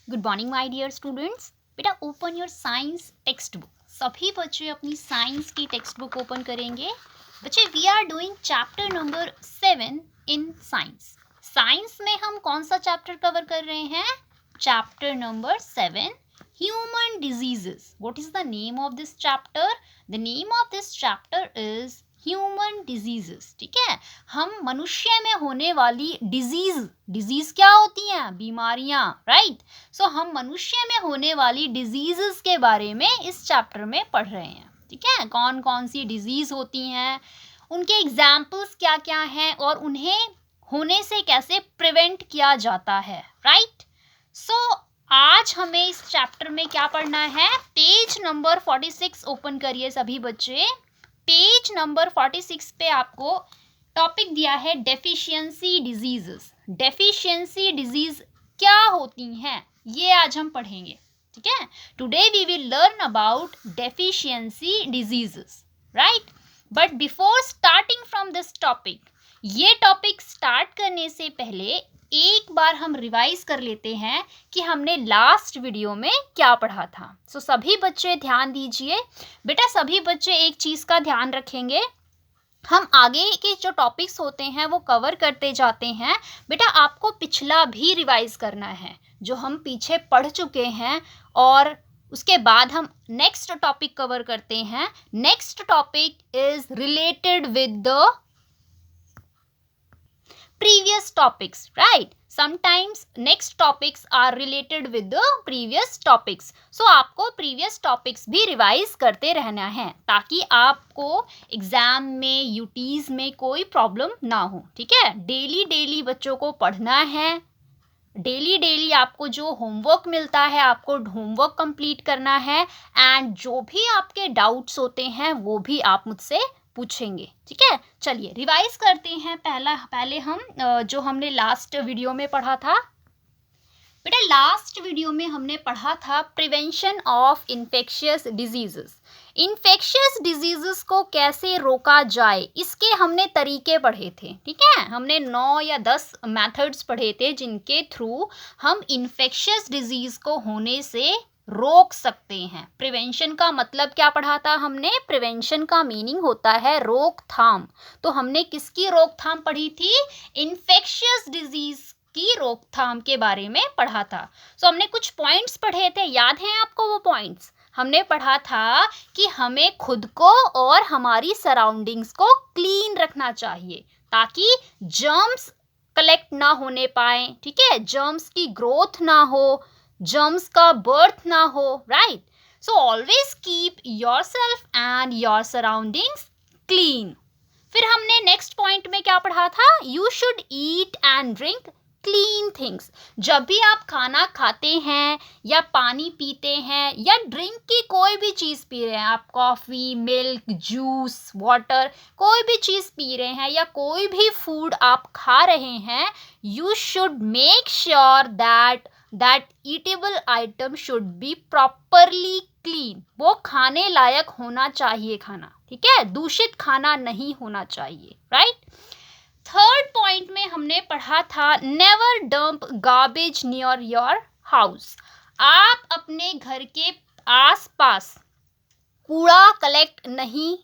Good morning my dear students. बेटा open your science text book. सभी बच्चे अपनी साइंस की टेक्स्ट बुक ओपन करेंगे। बच्चे we are doing chapter number 7 in science. Science में हम कौन सा चैप्टर कवर कर रहे हैं? Chapter number 7, human diseases. What is the name of this chapter? The name of this chapter is human diseases. ठीक है, हम मनुष्य में होने वाली डिजीज क्या होती हैं? बीमारियां, राइट। सो हम मनुष्य में होने वाली डिजीजेस के बारे में इस चैप्टर में पढ़ रहे हैं। ठीक है, कौन कौन सी डिजीज होती हैं, उनके एग्जाम्पल्स क्या क्या हैं और उन्हें होने से कैसे प्रिवेंट किया जाता है, राइट। सो आज हमें इस चैप्टर में क्या पढ़ना है? पेज नंबर 46 ओपन करिए सभी बच्चे। पेज नंबर 46 पे आपको टॉपिक दिया है डेफिशिएंसी डिजीजेस। डेफिशिएंसी डिजीज क्या होती हैं ये आज हम पढ़ेंगे। ठीक है, today we will learn about deficiency diseases, right. But before starting from this topic, ये टॉपिक स्टार्ट करने से पहले एक बार हम रिवाइज कर लेते हैं कि हमने लास्ट वीडियो में क्या पढ़ा था। सो सभी बच्चे ध्यान दीजिए। बेटा सभी बच्चे एक चीज़ का ध्यान रखेंगे, हम आगे के जो टॉपिक्स होते हैं वो कवर करते जाते हैं। बेटा आपको पिछला भी रिवाइज करना है जो हम पीछे पढ़ चुके हैं, और उसके बाद हम नेक्स्ट टॉपिक कवर करते हैं। Next topic is related with the previous topics, right? Sometimes next topics are related with the previous topics. So आपको previous topics भी revise करते रहना है ताकि आपको एग्जाम में यूटीज में कोई प्रॉब्लम ना हो। ठीक है, डेली बच्चों को पढ़ना है। डेली आपको जो होमवर्क मिलता है आपको होमवर्क कंप्लीट करना है, एंड जो भी आपके डाउट्स होते हैं वो भी आप मुझसे पूछेंगे। ठीक है, चलिए रिवाइज करते हैं। पहले हम जो हमने लास्ट वीडियो में पढ़ा था। बेटा लास्ट वीडियो में हमने पढ़ा था prevention of infectious diseases. Infectious diseases को कैसे रोका जाए इसके हमने तरीके पढ़े थे। ठीक है, हमने 9 या 10 मेथड्स पढ़े थे जिनके थ्रू हम इन्फेक्शियस डिजीज को होने से रोक सकते हैं। प्रिवेंशन का मतलब क्या पढ़ा था हमने? प्रिवेंशन का मीनिंग होता है रोकथाम। तो हमने किसकी रोकथाम पढ़ी थी? इन्फेक्शियस डिजीज की रोकथाम के बारे में पढ़ा था। सो हमने कुछ पॉइंट्स पढ़े थे, याद हैं आपको वो पॉइंट्स? हमने पढ़ा था कि हमें खुद को और हमारी सराउंडिंग्स को क्लीन रखना चाहिए ताकि जर्म्स कलेक्ट ना होने पाए। ठीक है, जर्म्स की ग्रोथ ना हो, जर्म्स का बर्थ ना हो, right. So always keep yourself and your surroundings clean. फिर हमने नेक्स्ट पॉइंट में क्या पढ़ा था? You should eat and drink clean things. जब भी आप खाना खाते हैं या पानी पीते हैं या ड्रिंक की कोई भी चीज़ पी रहे हैं, आप कॉफ़ी, मिल्क, जूस, वाटर, कोई भी चीज़ पी रहे हैं या कोई भी फूड आप खा रहे हैं, you should make sure that eatable item should be properly clean. वो खाने लायक होना चाहिए खाना। ठीक है, दूषित खाना नहीं होना चाहिए, राइट। थर्ड पॉइंट में हमने पढ़ा था never dump garbage near your house. आप अपने घर के आसपास कूड़ा कलेक्ट नहीं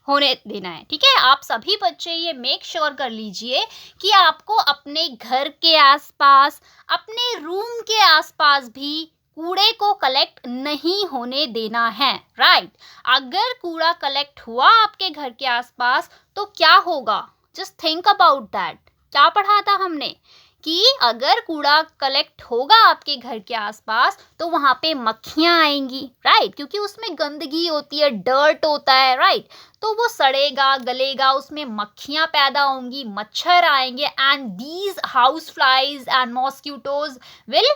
होने देना है। ठीक है, आप सभी बच्चे ये मेक श्योर कर लीजिए कि आपको अपने घर के आसपास, अपने रूम के आसपास भी कूड़े को कलेक्ट नहीं होने देना है, राइट। अगर कूड़ा कलेक्ट हुआ आपके घर के आसपास तो क्या होगा? Just think about that. क्या पढ़ा था हमने कि अगर कूड़ा कलेक्ट होगा आपके घर के आसपास तो वहाँ पे मक्खियाँ आएंगी, राइट, क्योंकि उसमें गंदगी होती है, डर्ट होता है, राइट। तो वो सड़ेगा, गलेगा, उसमें मक्खियाँ पैदा होंगी, मच्छर आएंगे, and these house flies and mosquitoes will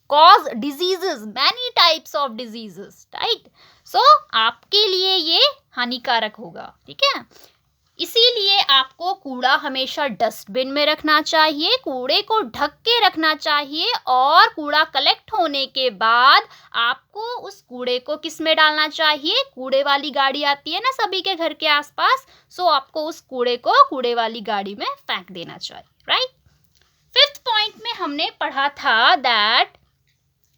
cause diseases, many types of diseases, right. So आपके लिए ये हानिकारक होगा। ठीक है, इसीलिए आपको कूड़ा हमेशा डस्टबिन में रखना चाहिए, कूड़े को ढक के रखना चाहिए, और कूड़ा कलेक्ट होने के बाद आपको उस कूड़े को किस में डालना चाहिए? कूड़े वाली गाड़ी आती है ना सभी के घर के आसपास, सो आपको उस कूड़े को कूड़े वाली गाड़ी में फेंक देना चाहिए, राइट। फिफ्थ पॉइंट में हमने पढ़ा था that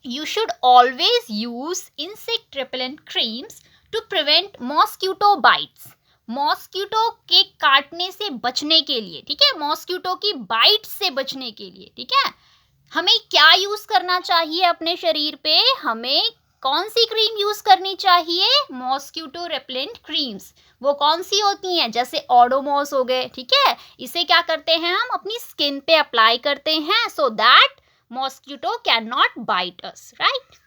you should always use insect repellent creams to prevent mosquito bites. Mosquito के काटने से बचने के लिए, ठीक है, मॉस्किटो की बाइट से बचने के लिए, ठीक है, हमें क्या यूज करना चाहिए अपने शरीर पे? हमें कौन सी क्रीम यूज करनी चाहिए? Mosquito repellent creams. वो कौन सी होती हैं? जैसे ओडोमॉस हो गए, ठीक है, इसे क्या करते हैं हम अपनी स्किन पे अप्लाई करते हैं so that mosquito can not bite us, right.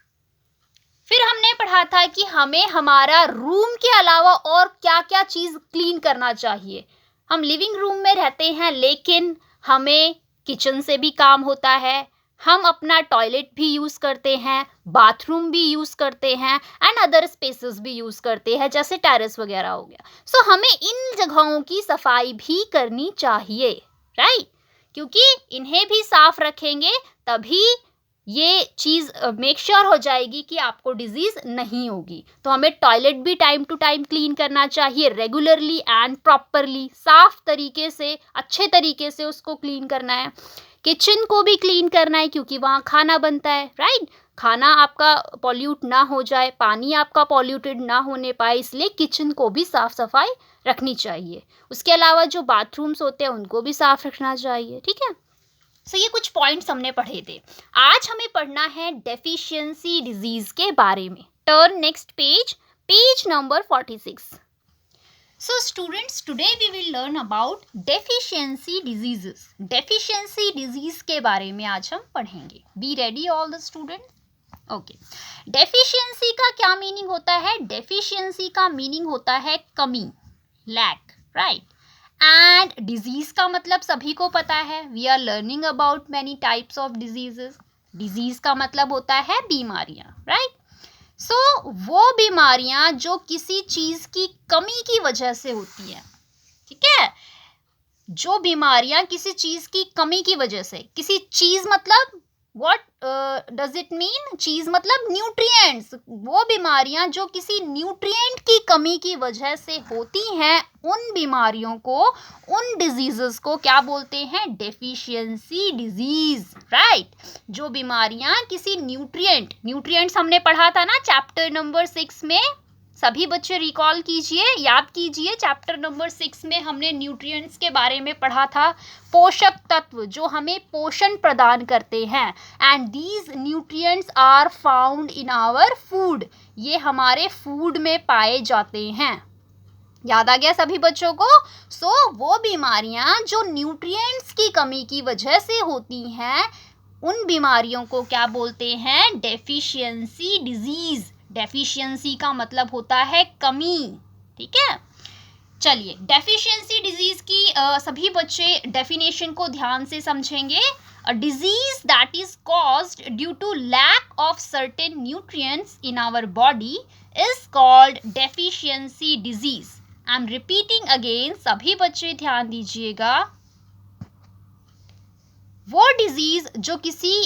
फिर हमने पढ़ा था कि हमें हमारा रूम के अलावा और क्या क्या चीज क्लीन करना चाहिए। हम लिविंग रूम में रहते हैं लेकिन हमें किचन से भी काम होता है, हम अपना टॉयलेट भी यूज़ करते हैं, बाथरूम भी यूज़ करते हैं एंड अदर स्पेसेस भी यूज़ करते हैं जैसे टेरेस वगैरह हो गया। सो हमें इन जगहों की सफाई भी करनी चाहिए, राइट, क्योंकि इन्हें भी साफ रखेंगे तभी ये चीज़ मेक श्योर हो जाएगी कि आपको डिजीज़ नहीं होगी। तो हमें टॉयलेट भी टाइम टू टाइम क्लीन करना चाहिए, रेगुलरली एंड प्रॉपरली, साफ तरीके से, अच्छे तरीके से उसको क्लीन करना है। किचन को भी क्लीन करना है क्योंकि वहाँ खाना बनता है, राइट, खाना आपका पॉल्यूट ना हो जाए, पानी आपका पॉल्यूटेड ना होने पाए, इसलिए किचन को भी साफ सफाई रखनी चाहिए। उसके अलावा जो बाथरूम्स होते हैं उनको भी साफ रखना चाहिए, ठीक है। सो ये कुछ पॉइंट्स हमने पढ़े थे। आज हमें पढ़ना है डेफिशिएंसी डिजीज के बारे में। Turn next page, page number 46। So students, today we will learn about deficiency diseases. Deficiency disease के बारे में आज हम पढ़ेंगे। Be ready all the students? Okay. Deficiency का क्या मीनिंग होता है? Deficiency का मीनिंग होता है कमी, lack, right? And disease का मतलब सभी को पता है। We are learning about many types of diseases. Disease का मतलब होता है बीमारियां, right? सो वो बीमारियां जो किसी चीज की कमी की वजह से होती है, ठीक है, जो बीमारियां किसी चीज की कमी की वजह से, किसी चीज मतलब व्हाट डज इट मीन? चीज मतलब न्यूट्रिएंट्स। वो बीमारियां जो किसी न्यूट्रिएंट की कमी की वजह से होती हैं, उन बीमारियों को, उन डिजीजेस को क्या बोलते हैं? Deficiency disease, right. जो बीमारियां किसी न्यूट्रिएंट्स हमने पढ़ा था ना चैप्टर नंबर 6 में, सभी बच्चे रिकॉल कीजिए, याद कीजिए, चैप्टर नंबर 6 में हमने न्यूट्रिएंट्स के बारे में पढ़ा था। पोषक तत्व जो हमें पोषण प्रदान करते हैं, and these nutrients are found in our food, ये हमारे फूड में पाए जाते हैं। याद आ गया सभी बच्चों को? सो वो बीमारियां जो न्यूट्रिएंट्स की कमी की वजह से होती हैं, उन बीमारियों को क्या बोलते हैं? Deficiency disease. डेफिशिएंसी का मतलब होता है कमी, ठीक है। चलिए, डेफिशिएंसी डिजीज की सभी बच्चे डेफिनेशन को ध्यान से समझेंगे। A disease that is caused due to lack of certain nutrients in our body is called deficiency disease. I am repeating again, सभी बच्चे ध्यान दीजिएगा। वो डिजीज जो किसी